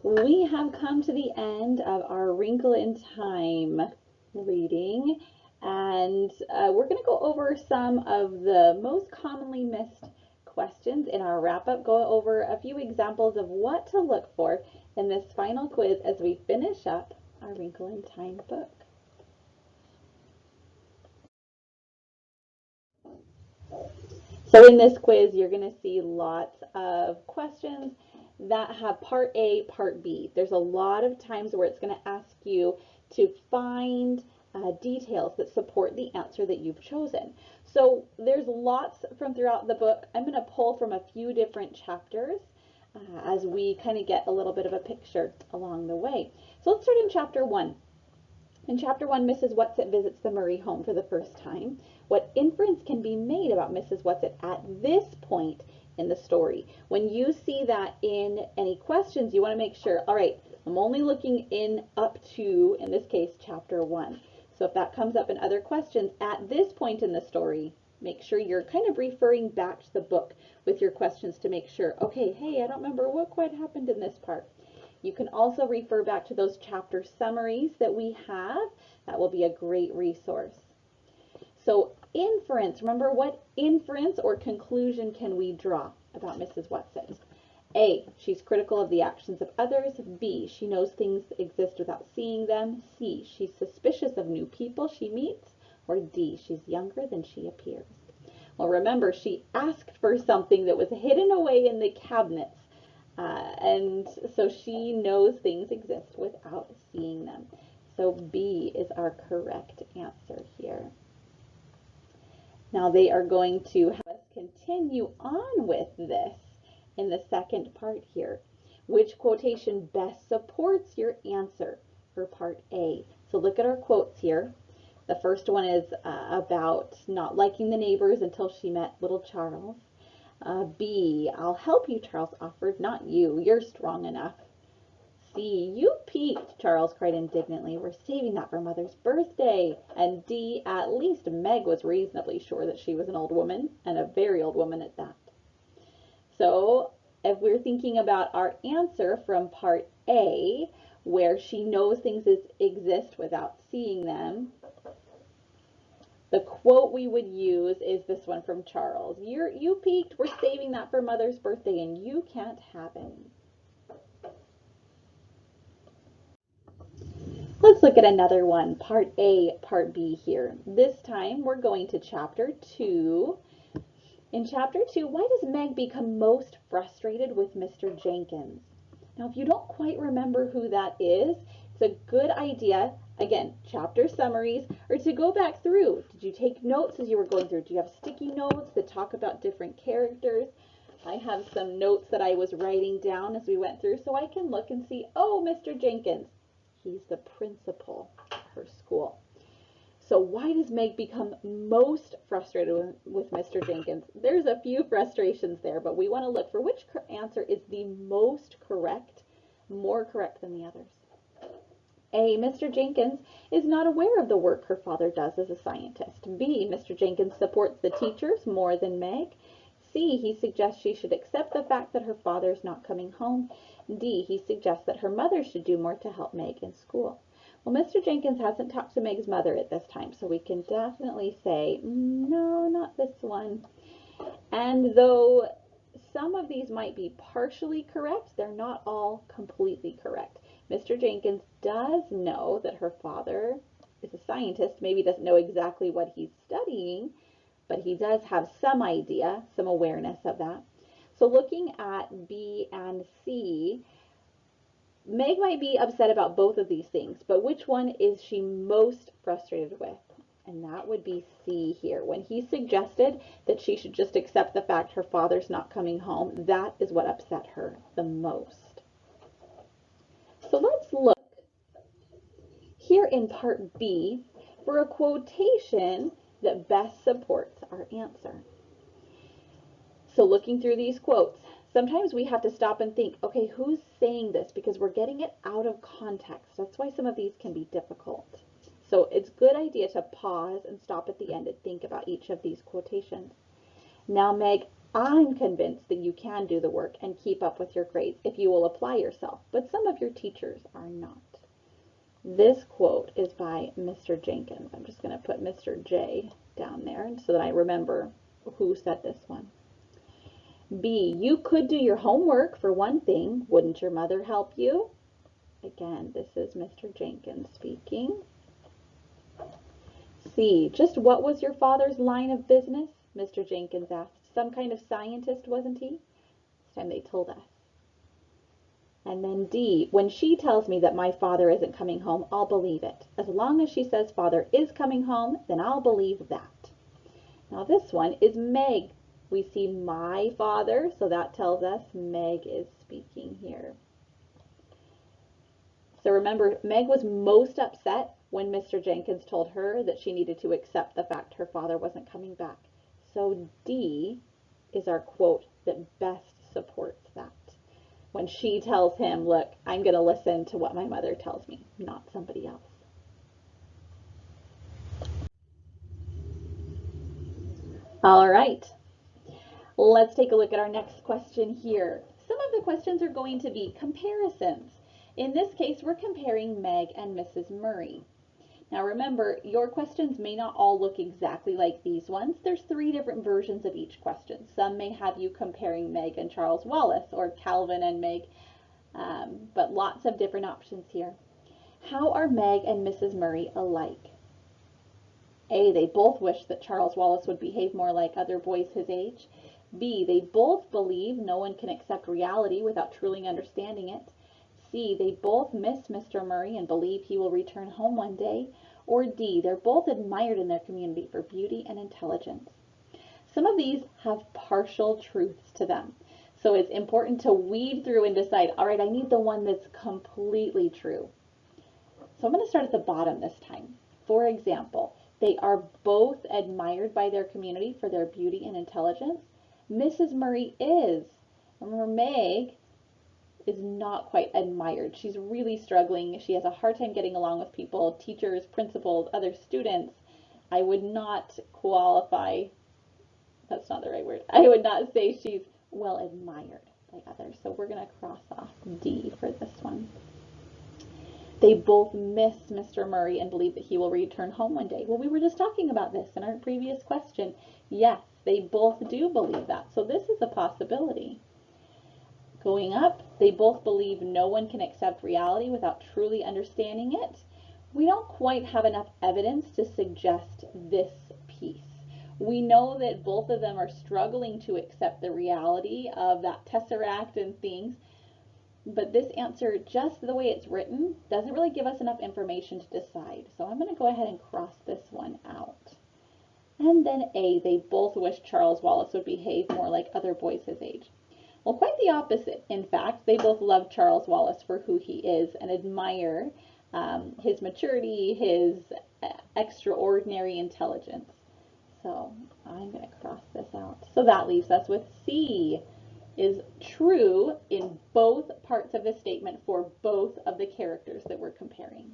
We have come to the end of our Wrinkle in Time reading, and we're going to go over some of the most commonly missed questions in our wrap-up, go over a few examples of what to look for in this final quiz as we finish up our Wrinkle in Time book. So in this quiz, you're going to see lots of questions that have part A, part B. There's a lot of times where it's going to ask you to find details that support the answer that you've chosen. So there's lots from throughout the book. I'm going to pull from a few different chapters as we kind of get a little bit of a picture along the way. So let's start in chapter 1. In chapter 1, Mrs. Whatsit visits the Murray home for the first time. What inference can be made about Mrs. Whatsit at this point in the story? When you see that in any questions, you want to make sure, all right, I'm only looking in up to, in this case, chapter 1. So if that comes up in other questions at this point in the story, make sure you're kind of referring back to the book with your questions to make sure, okay, hey, I don't remember what quite happened in this part. You can also refer back to those chapter summaries that we have. That will be a great resource. So inference, remember what inference or conclusion can we draw about Mrs. Whatsit? A, she's critical of the actions of others. B, she knows things exist without seeing them. C, she's suspicious of new people she meets. Or D, she's younger than she appears. Well, remember, she asked for something that was hidden away in the cabinets. And so she knows things exist without seeing them. So B is our correct answer here. Now they are going to have us continue on with this in the second part here. Which quotation best supports your answer for part A? So look at our quotes here. The first one is about not liking the neighbors until she met little Charles. B, I'll help you, Charles offered. Not you. You're strong enough. C, you peeked, Charles cried indignantly. We're saving that for Mother's birthday. And D, at least Meg was reasonably sure that she was an old woman, and a very old woman at that. So if we're thinking about our answer from part A, where she knows things exist without seeing them, the quote we would use is this one from Charles. You peeked, we're saving that for Mother's birthday, and you can't have any. Let's look at another one, part A, part B here. This time we're going to chapter 2. In chapter 2, why does Meg become most frustrated with Mr. Jenkins? Now, if you don't quite remember who that is, it's a good idea, again, chapter summaries, or to go back through. Did you take notes as you were going through? Do you have sticky notes that talk about different characters? I have some notes that I was writing down as we went through, so I can look and see, oh, Mr. Jenkins, he's the principal at her school. So why does Meg become most frustrated with Mr. Jenkins? There's a few frustrations there, but we want to look for which answer is the most correct, more correct than the others. A, Mr. Jenkins is not aware of the work her father does as a scientist. B, Mr. Jenkins supports the teachers more than Meg. C, he suggests she should accept the fact that her father is not coming home. D, he suggests that her mother should do more to help Meg in school. Well, Mr. Jenkins hasn't talked to Meg's mother at this time, so we can definitely say, no, not this one. And though some of these might be partially correct, they're not all completely correct. Mr. Jenkins does know that her father is a scientist, maybe doesn't know exactly what he's studying, but he does have some idea, some awareness of that. So looking at B and C, Meg might be upset about both of these things, but which one is she most frustrated with? And that would be C here. When he suggested that she should just accept the fact her father's not coming home, that is what upset her the most. So let's look here in part B for a quotation that best supports our answer. So looking through these quotes, sometimes we have to stop and think, okay, who's saying this? Because we're getting it out of context. That's why some of these can be difficult. So it's a good idea to pause and stop at the end and think about each of these quotations. Now, Meg, I'm convinced that you can do the work and keep up with your grades if you will apply yourself, but some of your teachers are not. This quote is by Mr. Jenkins. I'm just going to put Mr. J down there so that I remember who said this one. B, you could do your homework for one thing. Wouldn't your mother help you? Again, this is Mr. Jenkins speaking. C, just what was your father's line of business? Mr. Jenkins asked. Some kind of scientist, wasn't he? This time they told us. And then D, when she tells me that my father isn't coming home, I'll believe it. As long as she says father is coming home, then I'll believe that. Now this one is Meg. We see my father, so that tells us Meg is speaking here. So remember, Meg was most upset when Mr. Jenkins told her that she needed to accept the fact her father wasn't coming back. So D is our quote that best supports that. When she tells him, look, I'm going to listen to what my mother tells me, not somebody else. All right. Let's take a look at our next question here. Some of the questions are going to be comparisons. In this case, we're comparing Meg and Mrs. Murray. Now remember, your questions may not all look exactly like these ones. There's 3 different versions of each question. Some may have you comparing Meg and Charles Wallace or Calvin and Meg, but lots of different options here. How are Meg and Mrs. Murray alike? A, they both wish that Charles Wallace would behave more like other boys his age. B, they both believe no one can accept reality without truly understanding it. C, they both miss Mr. Murray and believe he will return home one day. Or D, they're both admired in their community for beauty and intelligence. Some of these have partial truths to them. So it's important to weed through and decide, all right, I need the one that's completely true. So I'm going to start at the bottom this time. For example, they are both admired by their community for their beauty and intelligence. Mrs. Murray is. Remember, Meg is not quite admired. She's really struggling. She has a hard time getting along with people, teachers, principals, other students. I would not qualify, that's not the right word. I would not say she's well admired by others. So we're going to cross off D for this one. They both miss Mr. Murray and believe that he will return home one day. Well, we were just talking about this in our previous question. Yes, they both do believe that. So this is a possibility. Going up, they both believe no one can accept reality without truly understanding it. We don't quite have enough evidence to suggest this piece. We know that both of them are struggling to accept the reality of that tesseract and things, but this answer, just the way it's written, doesn't really give us enough information to decide. So I'm going to go ahead and cross this one out. And then A, they both wish Charles Wallace would behave more like other boys his age. Well, quite the opposite. In fact, they both love Charles Wallace for who he is and admire his maturity, his extraordinary intelligence. So I'm going to cross this out. So that leaves us with C, is true in both parts of the statement for both of the characters that we're comparing.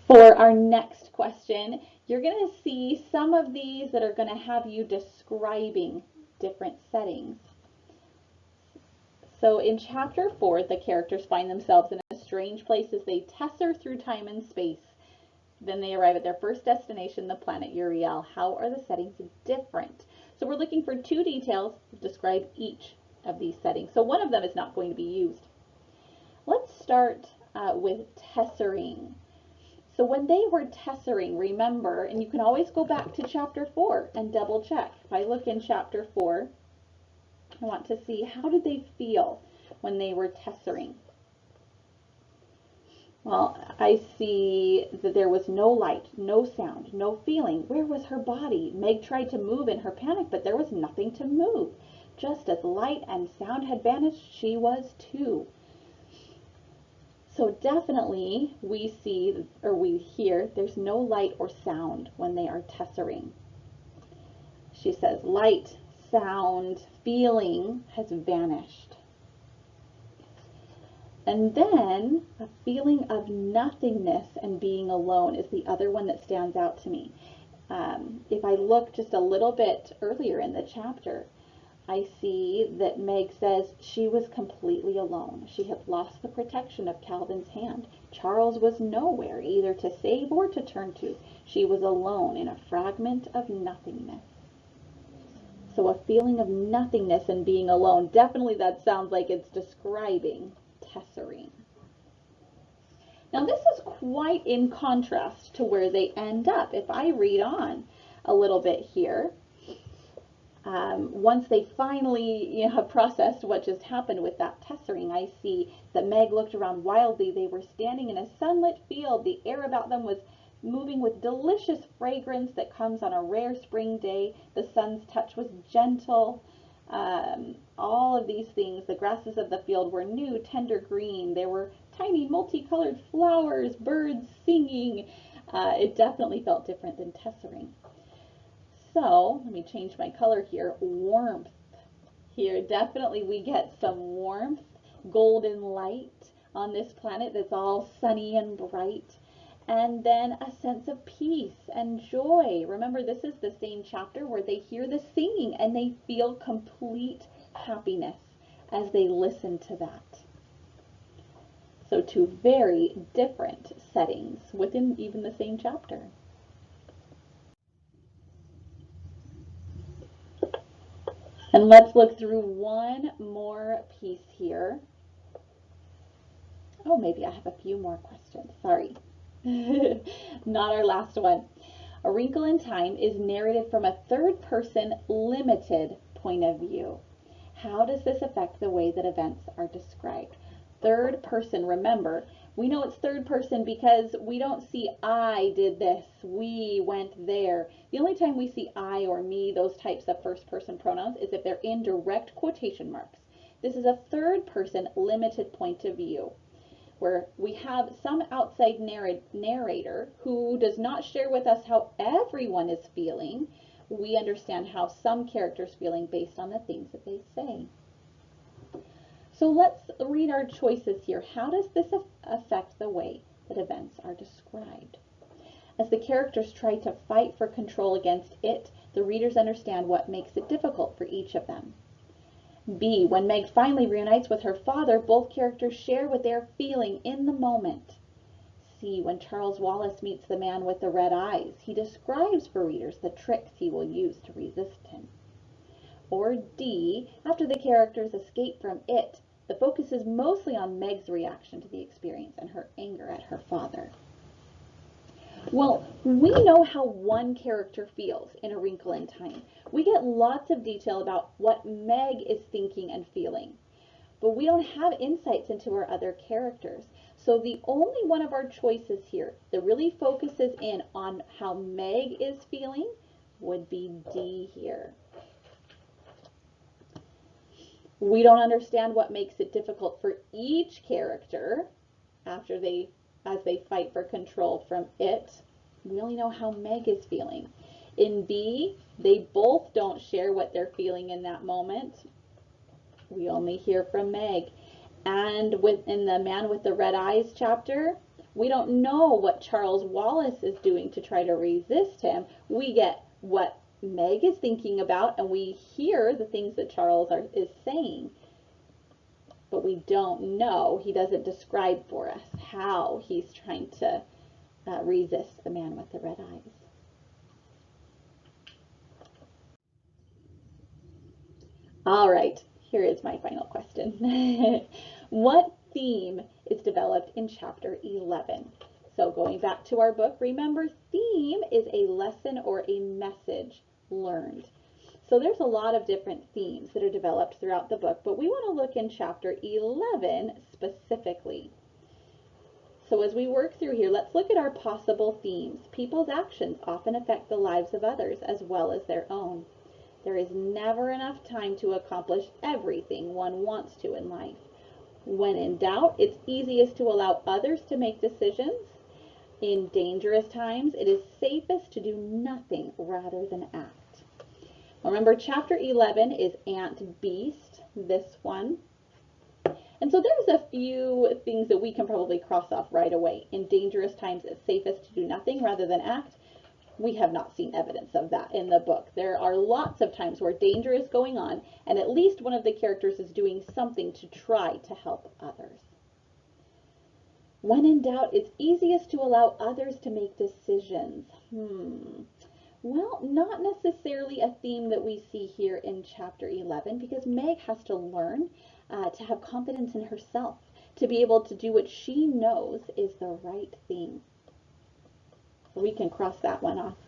For our next question, you're going to see some of these that are going to have you describing different settings. So in chapter 4, the characters find themselves in a strange place as they tesser through time and space. Then they arrive at their first destination, the planet Uriel. How are the settings different? So we're looking for 2 details to describe each of these settings. So one of them is not going to be used. Let's start with tessering. So when they were tessering, remember, and you can always go back to chapter 4 and double check. If I look in chapter 4, I want to see how did they feel when they were tessering. Well, I see that there was no light, no sound, no feeling. Where was her body? Meg tried to move in her panic, but there was nothing to move. Just as light and sound had vanished, she was too. So definitely we see, or we hear, there's no light or sound when they are tessering. She says light, sound, feeling has vanished. And then a feeling of nothingness and being alone is the other one that stands out to me. If I look just a little bit earlier in the chapter, I see that Meg says she was completely alone. She had lost the protection of Calvin's hand. Charles was nowhere either to save or to turn to. She was alone in a fragment of nothingness. So a feeling of nothingness and being alone, definitely that sounds like it's describing tessering. Now this is quite in contrast to where they end up. If I read on a little bit here, once they finally have processed what just happened with that tessering, I see that Meg looked around wildly. They were standing in a sunlit field. The air about them was moving with delicious fragrance that comes on a rare spring day. The sun's touch was gentle. All of these things, the grasses of the field were new, tender green. There were tiny multicolored flowers, birds singing. It definitely felt different than tessering. So let me change my color here. Warmth. Here definitely we get some warmth, golden light on this planet that's all sunny and bright. And then a sense of peace and joy. Remember, this is the same chapter where they hear the singing and they feel complete happiness as they listen to that. So two very different settings within even the same chapter. And let's look through one more piece here. Oh, maybe I have a few more questions. Sorry. Not our last one. A Wrinkle in Time is narrated from a third-person limited point of view. How does this affect the way that events are described? Third person, remember, we know it's third person because we don't see I did this, we went there. The only time we see I or me, those types of first person pronouns, is if they're in direct quotation marks. This is a third person limited point of view, where we have some outside narrator who does not share with us how everyone is feeling. We understand how some characters feeling based on the things that they say. So let's read our choices here. How does this affect the way that events are described? As the characters try to fight for control against it, the readers understand what makes it difficult for each of them. B, when Meg finally reunites with her father, both characters share what they're feeling in the moment. C, when Charles Wallace meets the man with the red eyes, he describes for readers the tricks he will use to resist him. Or D, after the characters escape from it, the focus is mostly on Meg's reaction to the experience and her anger at her father. Well, we know how one character feels in A Wrinkle in Time. We get lots of detail about what Meg is thinking and feeling, but we don't have insights into our other characters. So the only one of our choices here that really focuses in on how Meg is feeling would be D here. We don't understand what makes it difficult for each character as they fight for control from it. We only know how Meg is feeling. In B, they both don't share what they're feeling in that moment. We only hear from Meg. And in the Man with the Red Eyes chapter, we don't know what Charles Wallace is doing to try to resist him. We get what Meg is thinking about, and we hear the things that Charles is saying, but we don't know. He doesn't describe for us how he's trying to resist the man with the red eyes. All right, here is my final question. What theme is developed in chapter 11? So going back to our book, remember, theme is a lesson or a message learned. So there's a lot of different themes that are developed throughout the book, but we want to look in chapter 11 specifically. So as we work through here, let's look at our possible themes. People's actions often affect the lives of others as well as their own. There is never enough time to accomplish everything one wants to in life. When in doubt, it's easiest to allow others to make decisions. In dangerous times, it is safest to do nothing rather than act. Remember, chapter 11 is Aunt Beast, this one. And so there's a few things that we can probably cross off right away. In dangerous times, it's safest to do nothing rather than act. We have not seen evidence of that in the book. There are lots of times where danger is going on, and at least one of the characters is doing something to try to help others. When in doubt, it's easiest to allow others to make decisions. Well, not necessarily a theme that we see here in chapter 11, because Meg has to learn to have confidence in herself, to be able to do what she knows is the right thing. We can cross that one off.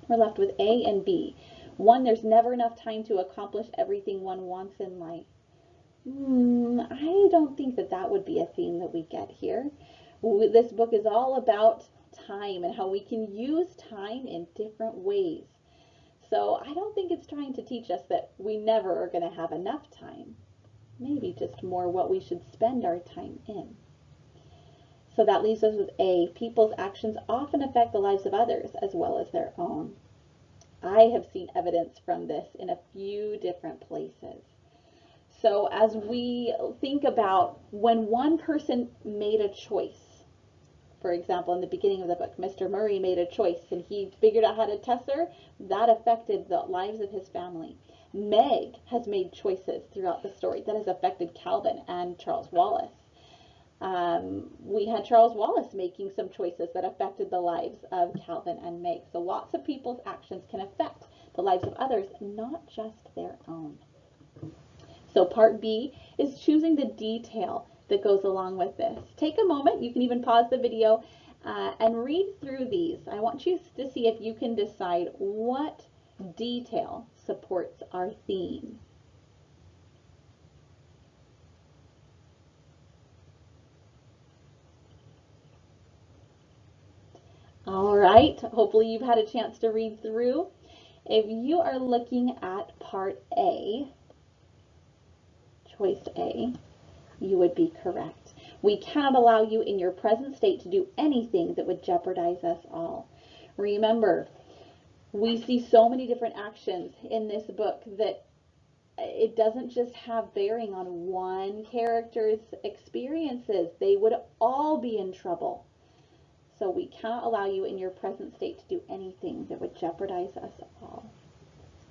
We're left with A and B. 1, there's never enough time to accomplish everything one wants in life. I don't think that that would be a theme that we get here. This book is all about time and how we can use time in different ways. So I don't think it's trying to teach us that we never are going to have enough time. Maybe just more what we should spend our time in. So that leaves us with A. People's actions often affect the lives of others as well as their own. I have seen evidence from this in a few different places. So as we think about when one person made a choice, for example, in the beginning of the book, Mr. Murray made a choice and he figured out how to test her, that affected the lives of his family. Meg has made choices throughout the story that has affected Calvin and Charles Wallace. We had Charles Wallace making some choices that affected the lives of Calvin and Meg. So lots of people's actions can affect the lives of others, not just their own. So part B is choosing the detail that goes along with this. Take a moment, you can even pause the video and read through these. I want you to see if you can decide what detail supports our theme. All right, hopefully you've had a chance to read through. If you are looking at part A, choice A, you would be correct. We cannot allow you in your present state to do anything that would jeopardize us all. Remember, we see so many different actions in this book that it doesn't just have bearing on one character's experiences. They would all be in trouble. So we cannot allow you in your present state to do anything that would jeopardize us all.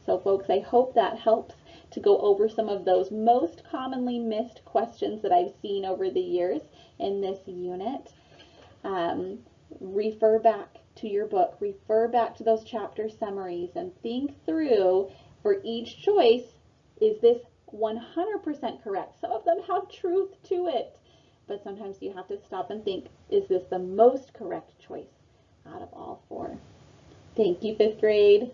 So folks, I hope that helps to go over some of those most commonly missed questions that I've seen over the years in this unit. Refer back to your book, refer back to those chapter summaries and think through for each choice, is this 100% correct? Some of them have truth to it, but sometimes you have to stop and think, is this the most correct choice out of all 4? Thank you, 5th grade.